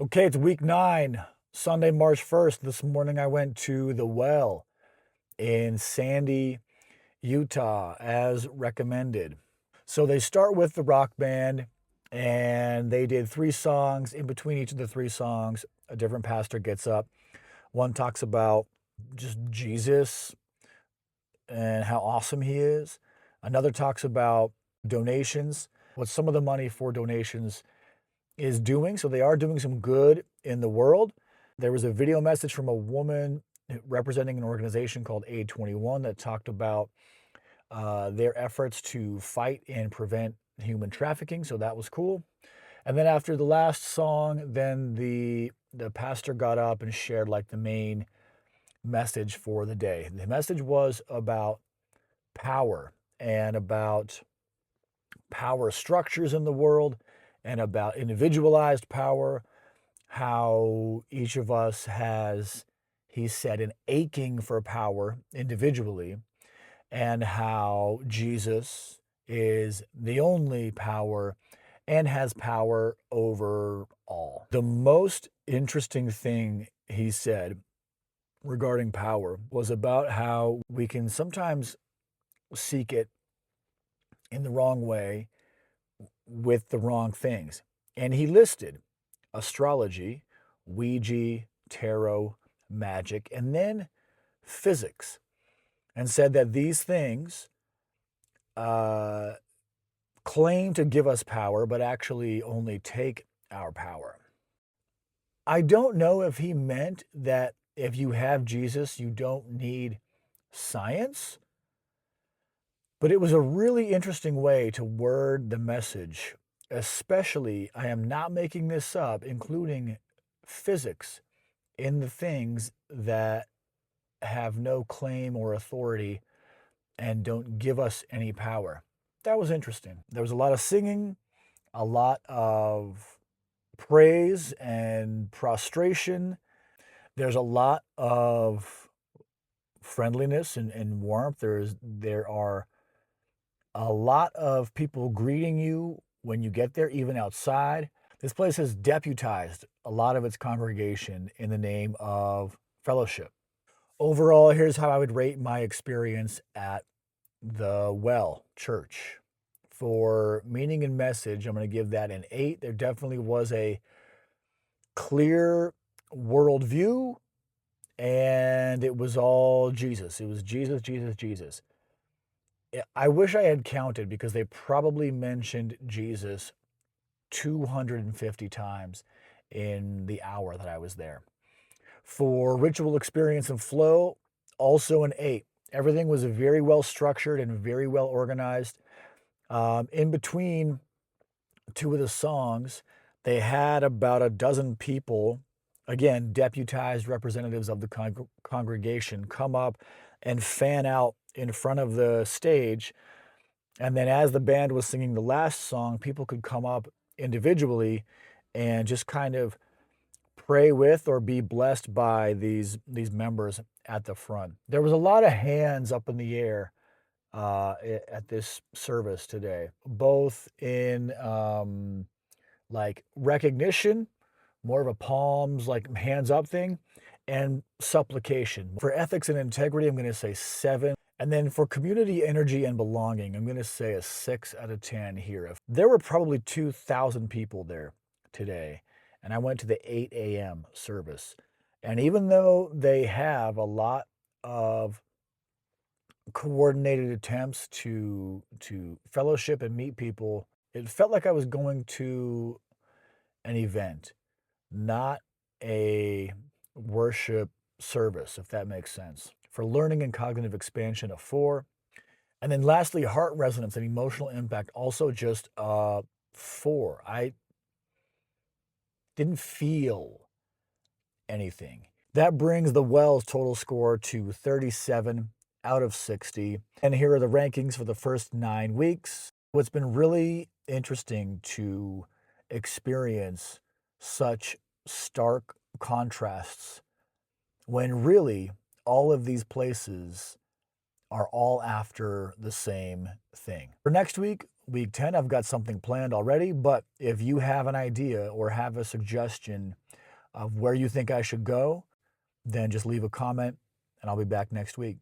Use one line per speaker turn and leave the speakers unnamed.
Okay, it's week 9, Sunday, March 1st. This morning I went to the Well in Sandy, Utah, as recommended. So they start with the rock band, and they did 3 songs. In between each of the 3 songs, a different pastor gets up. One talks about just Jesus and how awesome he is. Another talks about donations, what some of the money for donations is doing. So they are doing some good in the world. There was a video message from a woman representing an organization called Aid 21 that talked about their efforts to fight and prevent human trafficking. So that was cool. And then after the last song, then the pastor got up and shared like the main message for the day. The message was about power and about power structures in the world and about individualized power, how each of us has, he said, an aching for power individually, and how Jesus is the only power and has power over all. The most interesting thing he said regarding power was about how we can sometimes seek it in the wrong way with the wrong things. And he listed astrology, Ouija, tarot, magic, and then physics, and said that these things uh, claim to give us power, but actually only take our power. I don't know if he meant that if you have Jesus, you don't need science, but it was a really interesting way to word the message, especially, I am not making this up, including physics in the things that have no claim or authority and don't give us any power. That was interesting. There was a lot of singing, a lot of praise and prostration. There's a lot of friendliness and warmth. There are a lot of people greeting you when you get there, even outside. This place has deputized a lot of its congregation in the name of fellowship. Overall, here's how I would rate my experience at the Well Church. For meaning and message, I'm going to give that an 8. There definitely was a clear worldview, and it was all Jesus. It was Jesus, Jesus, Jesus. I wish I had counted because they probably mentioned Jesus 250 times in the hour that I was there. For ritual experience and flow, also an 8. Everything was very well structured and very well organized. In between 2 of the songs, they had about a dozen people, again, deputized representatives of the congregation, come up and fan out in front of the stage. And then as the band was singing the last song, people could come up individually and just kind of pray with or be blessed by these members at the front. There was a lot of hands up in the air at this service today, both in like recognition, more of a palms, like hands up thing, and supplication. For ethics and integrity, I'm going to say 7. And then for community energy and belonging, I'm going to say a 6 out of 10 here. There were probably 2,000 people there today, and I went to the 8 a.m. service. And even though they have a lot of coordinated attempts to fellowship and meet people, it felt like I was going to an event, not a worship service, if that makes sense. For learning and cognitive expansion, a 4. And then lastly, heart resonance and emotional impact, also just a 4. I didn't feel anything. That brings the Wells total score to 37 out of 60. And here are the rankings for the first 9 weeks. What's been really interesting to experience such stark contrasts when really all of these places are all after the same thing. For next week, week 10, I've got something planned already, but if you have an idea or have a suggestion of where you think I should go, then just leave a comment and I'll be back next week.